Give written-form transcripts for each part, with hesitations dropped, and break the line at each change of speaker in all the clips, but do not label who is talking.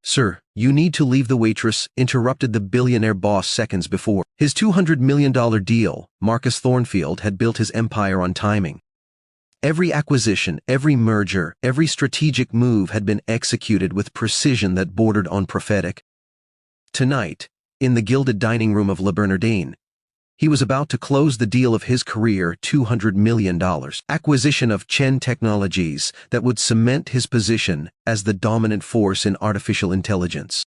"Sir, you need to leave." The waitress interrupted the billionaire boss seconds before. His $200 million deal, Marcus Thornfield had built his empire on timing. Every acquisition, every merger, every strategic move had been executed with precision that bordered on prophetic. Tonight, in the gilded dining room of Le Bernardin, he was about to close the deal of his career, $200 million acquisition of Chen Technologies that would cement his position as the dominant force in artificial intelligence.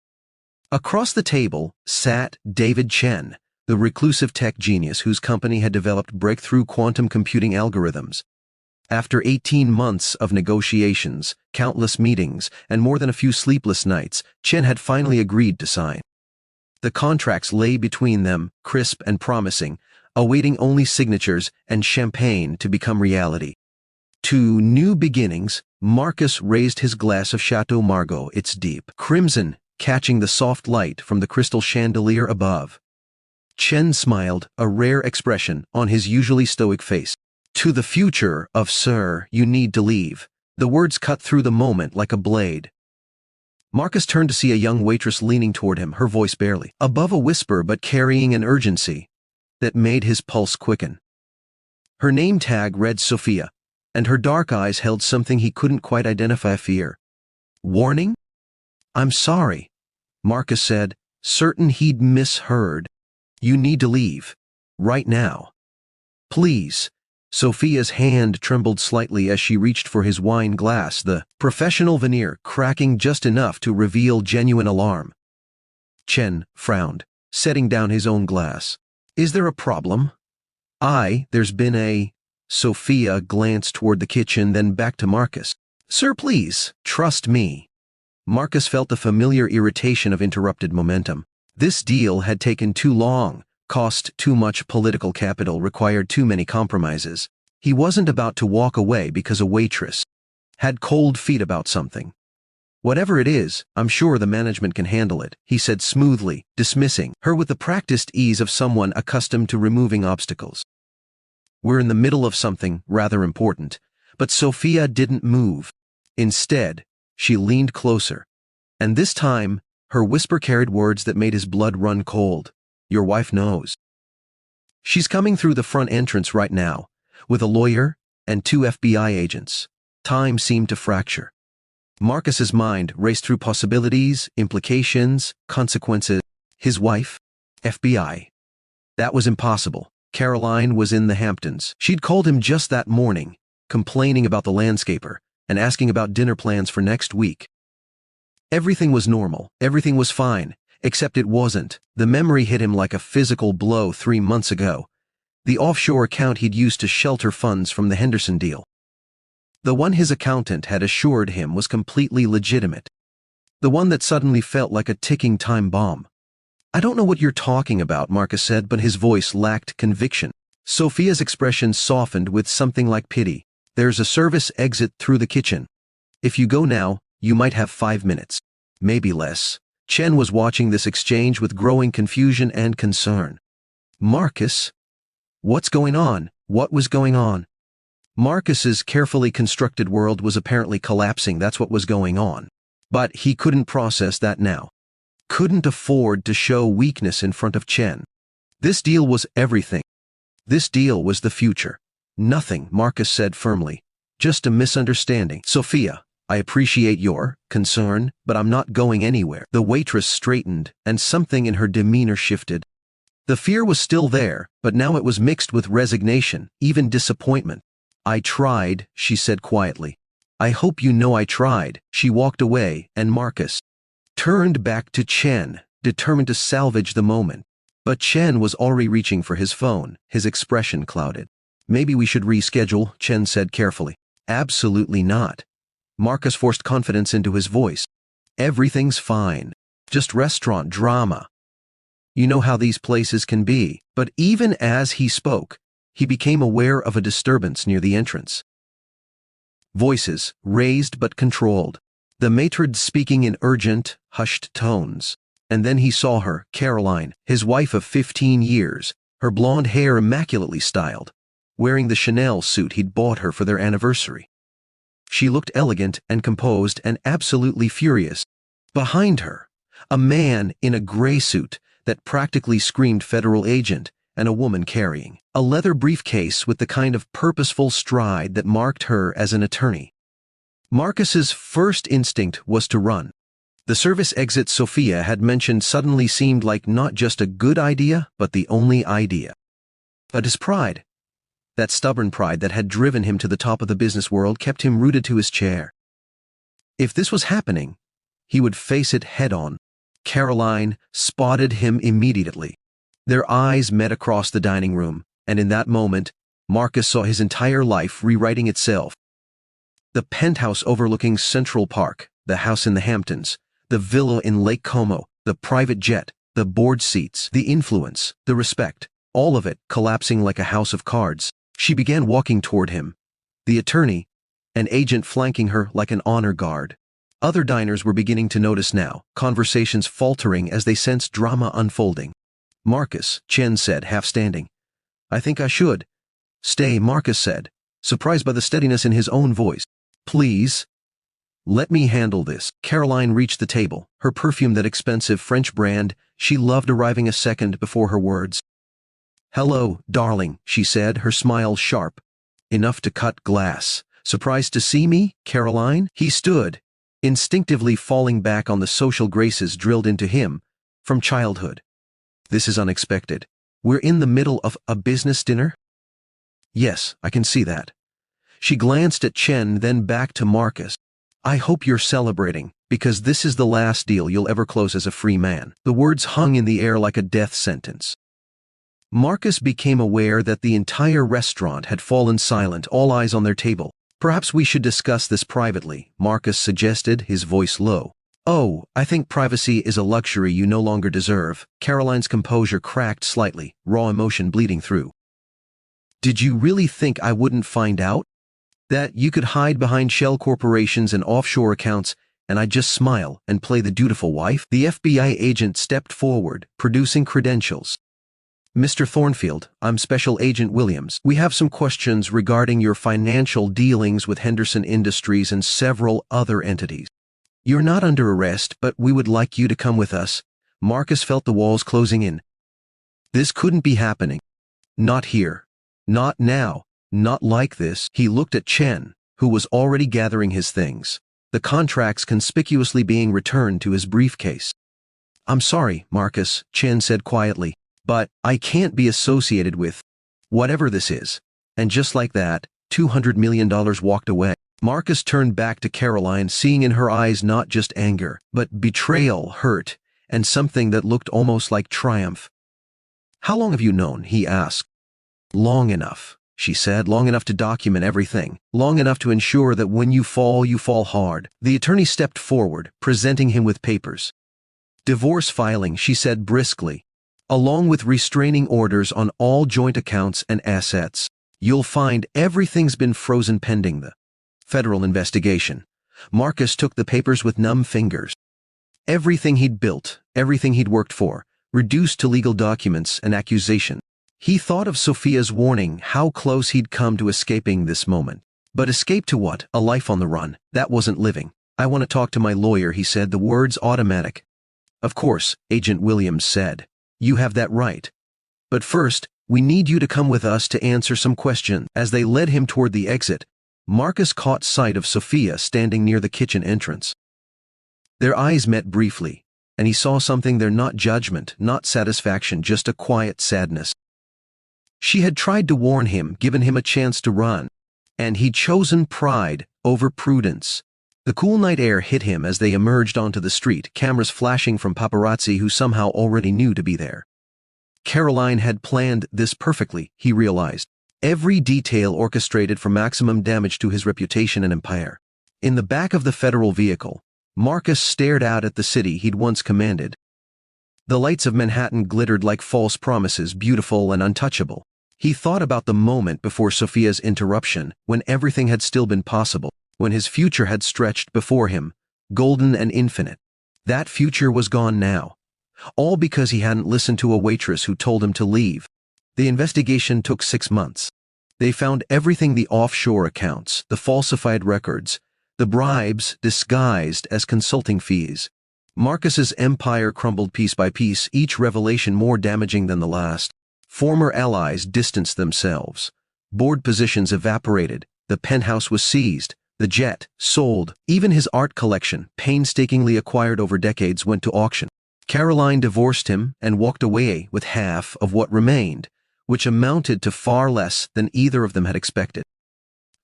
Across the table sat David Chen, the reclusive tech genius whose company had developed breakthrough quantum computing algorithms. After 18 months of negotiations, countless meetings, and more than a few sleepless nights, Chen had finally agreed to sign. The contracts lay between them, crisp and promising, awaiting only signatures and champagne to become reality. To new beginnings, Marcus raised his glass of Chateau Margaux, its deep crimson, catching the soft light from the crystal chandelier above. Chen smiled, a rare expression on his usually stoic face. "To the future of Sir, you need to leave." The words cut through the moment like a blade. Marcus turned to see a young waitress leaning toward him, her voice barely above a whisper but carrying an urgency that made his pulse quicken. Her name tag read Sophia, and her dark eyes held something he couldn't quite identify: fear. "Warning?" "I'm sorry," Marcus said, certain he'd misheard. "You need to leave. Right now. Please." Sophia's hand trembled slightly as she reached for his wine glass, the professional veneer cracking just enough to reveal genuine alarm. Chen frowned, setting down his own glass. "Is there a problem?" There's been a..." Sophia glanced toward the kitchen, then back to Marcus. "Sir, please, trust me." Marcus felt the familiar irritation of interrupted momentum. This deal had taken too long, cost too much political capital, required too many compromises. He wasn't about to walk away because a waitress had cold feet about something. "Whatever it is, I'm sure the management can handle it," he said smoothly, dismissing her with the practiced ease of someone accustomed to removing obstacles. "We're in the middle of something rather important." But Sophia didn't move. Instead, she leaned closer. And this time, her whisper carried words that made his blood run cold. "Your wife knows. She's coming through the front entrance right now, with a lawyer and 2 FBI agents." Time seemed to fracture. Marcus's mind raced through possibilities, implications, consequences. His wife? FBI? That was impossible. Caroline was in the Hamptons. She'd called him just that morning, complaining about the landscaper, and asking about dinner plans for next week. Everything was normal, everything was fine. Except it wasn't. The memory hit him like a physical blow 3 months ago. The offshore account he'd used to shelter funds from the Henderson deal. The one his accountant had assured him was completely legitimate. The one that suddenly felt like a ticking time bomb. "I don't know what you're talking about," Marcus said, but his voice lacked conviction. Sophia's expression softened with something like pity. "There's a service exit through the kitchen. If you go now, you might have 5 minutes. Maybe less." Chen was watching this exchange with growing confusion and concern. "Marcus? What's going on?" What was going on? Marcus's carefully constructed world was apparently collapsing. That's what was going on. But he couldn't process that now. Couldn't afford to show weakness in front of Chen. This deal was everything. This deal was the future. "Nothing," Marcus said firmly. "Just a misunderstanding." "Sophia, I appreciate your concern, but I'm not going anywhere." The waitress straightened, and something in her demeanor shifted. The fear was still there, but now it was mixed with resignation, even disappointment. "I tried," she said quietly. "I hope you know I tried." She walked away, and Marcus turned back to Chen, determined to salvage the moment. But Chen was already reaching for his phone, his expression clouded. "Maybe we should reschedule," Chen said carefully. "Absolutely not." Marcus forced confidence into his voice. "Everything's fine. Just restaurant drama. You know how these places can be." But even as he spoke, he became aware of a disturbance near the entrance. Voices, raised but controlled. The maitre speaking in urgent, hushed tones. And then he saw her, Caroline, his wife of 15 years, her blonde hair immaculately styled, wearing the Chanel suit he'd bought her for their anniversary. She looked elegant and composed and absolutely furious. Behind her, a man in a gray suit that practically screamed federal agent, and a woman carrying a leather briefcase with the kind of purposeful stride that marked her as an attorney. Marcus's first instinct was to run. The service exit Sophia had mentioned suddenly seemed like not just a good idea, but the only idea. But his pride, that stubborn pride that had driven him to the top of the business world, kept him rooted to his chair. If this was happening, he would face it head-on. Caroline spotted him immediately. Their eyes met across the dining room, and in that moment, Marcus saw his entire life rewriting itself. The penthouse overlooking Central Park, the house in the Hamptons, the villa in Lake Como, the private jet, the board seats, the influence, the respect, all of it collapsing like a house of cards. She began walking toward him, the attorney, an agent flanking her like an honor guard. Other diners were beginning to notice now, conversations faltering as they sensed drama unfolding. "Marcus," Chen said, half standing. "I think I should." "Stay," Marcus said, surprised by the steadiness in his own voice. "Please. Let me handle this." Caroline reached the table, her perfume that expensive French brand she loved arriving a second before her words. "Hello, darling," she said, her smile sharp, enough to cut glass. "Surprised to see me, Caroline?" He stood, instinctively falling back on the social graces drilled into him from childhood. "This is unexpected. We're in the middle of a business dinner?" "Yes, I can see that." She glanced at Chen, then back to Marcus. "I hope you're celebrating, because this is the last deal you'll ever close as a free man." The words hung in the air like a death sentence. Marcus became aware that the entire restaurant had fallen silent, all eyes on their table. "Perhaps we should discuss this privately," Marcus suggested, his voice low. "Oh, I think privacy is a luxury you no longer deserve." Caroline's composure cracked slightly, raw emotion bleeding through. "Did you really think I wouldn't find out? That you could hide behind shell corporations and offshore accounts, and I'd just smile and play the dutiful wife?" The FBI agent stepped forward, producing credentials. "Mr. Thornfield, I'm Special Agent Williams. We have some questions regarding your financial dealings with Henderson Industries and several other entities. You're not under arrest, but we would like you to come with us." Marcus felt the walls closing in. This couldn't be happening. Not here. Not now. Not like this. He looked at Chen, who was already gathering his things, the contracts conspicuously being returned to his briefcase. "I'm sorry, Marcus," Chen said quietly, "but I can't be associated with whatever this is." And just like that, $200 million walked away. Marcus turned back to Caroline, seeing in her eyes not just anger, but betrayal, hurt, and something that looked almost like triumph. "How long have you known?" he asked. "Long enough," she said, "long enough to document everything, long enough to ensure that when you fall hard." The attorney stepped forward, presenting him with papers. "Divorce filing," she said briskly, "along with restraining orders on all joint accounts and assets. You'll find everything's been frozen pending the federal investigation." Marcus took the papers with numb fingers. Everything he'd built, everything he'd worked for, reduced to legal documents and accusation. He thought of Sophia's warning, how close he'd come to escaping this moment. But escape to what? A life on the run. That wasn't living. "I want to talk to my lawyer," he said, the words automatic. "Of course," Agent Williams said. "You have that right. But first, we need you to come with us to answer some questions." As they led him toward the exit, Marcus caught sight of Sophia standing near the kitchen entrance. Their eyes met briefly, and he saw something there, not judgment, not satisfaction, just a quiet sadness. She had tried to warn him, given him a chance to run, and he'd chosen pride over prudence. The cool night air hit him as they emerged onto the street, cameras flashing from paparazzi who somehow already knew to be there. Caroline had planned this perfectly, he realized. Every detail orchestrated for maximum damage to his reputation and empire. In the back of the federal vehicle, Marcus stared out at the city he'd once commanded. The lights of Manhattan glittered like false promises, beautiful and untouchable. He thought about the moment before Sophia's interruption, when everything had still been possible, when his future had stretched before him, golden and infinite. That future was gone now. All because he hadn't listened to a waitress who told him to leave. The investigation took 6 months. They found everything: the offshore accounts, the falsified records, the bribes disguised as consulting fees. Marcus's empire crumbled piece by piece, each revelation more damaging than the last. Former allies distanced themselves. Board positions evaporated, the penthouse was seized, the jet sold, even his art collection, painstakingly acquired over decades, went to auction. Caroline divorced him and walked away with half of what remained, which amounted to far less than either of them had expected.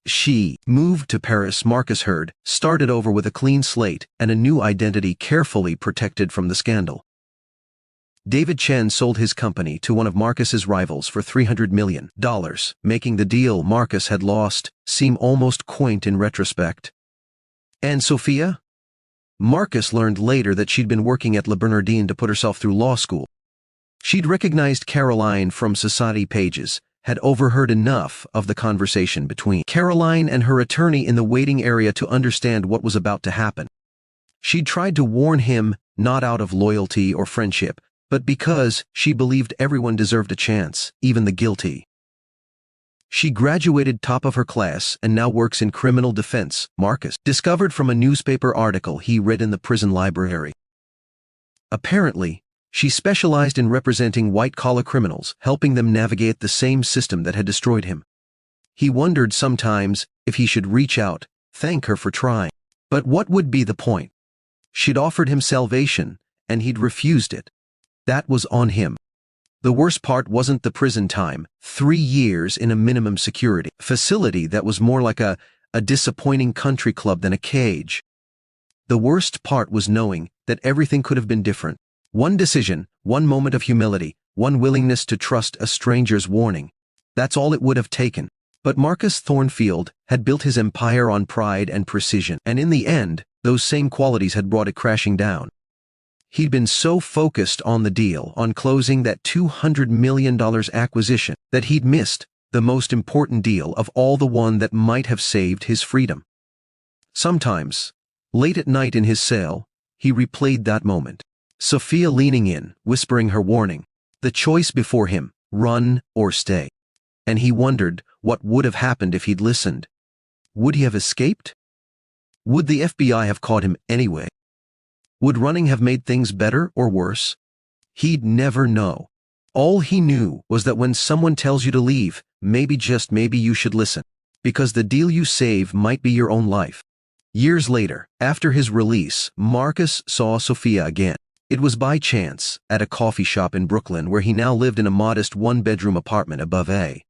She moved to Paris. Marcus heard, started over with a clean slate and a new identity carefully protected from the scandal. David Chen sold his company to one of Marcus's rivals for $300 million, making the deal Marcus had lost seem almost quaint in retrospect. And Sophia? Marcus learned later that she'd been working at Le Bernardin to put herself through law school. She'd recognized Caroline from society pages, had overheard enough of the conversation between Caroline and her attorney in the waiting area to understand what was about to happen. She'd tried to warn him, not out of loyalty or friendship, but because she believed everyone deserved a chance, even the guilty. She graduated top of her class and now works in criminal defense, Marcus discovered from a newspaper article he read in the prison library. Apparently, she specialized in representing white-collar criminals, helping them navigate the same system that had destroyed him. He wondered sometimes if he should reach out, thank her for trying. But what would be the point? She'd offered him salvation, and he'd refused it. That was on him. The worst part wasn't the prison time, 3 years in a minimum security facility that was more like a disappointing country club than a cage. The worst part was knowing that everything could have been different. One decision, one moment of humility, one willingness to trust a stranger's warning. That's all it would have taken. But Marcus Thornfield had built his empire on pride and precision, and in the end, those same qualities had brought it crashing down. He'd been so focused on the deal, on closing that $200 million acquisition, that he'd missed the most important deal of all, the one that might have saved his freedom. Sometimes, late at night in his cell, he replayed that moment. Sophia leaning in, whispering her warning. The choice before him, run or stay. And he wondered what would have happened if he'd listened. Would he have escaped? Would the FBI have caught him anyway? Would running have made things better or worse? He'd never know. All he knew was that when someone tells you to leave, maybe, just maybe, you should listen. Because the deal you save might be your own life. Years later, after his release, Marcus saw Sophia again. It was by chance, at a coffee shop in Brooklyn where he now lived in a modest one-bedroom apartment above A.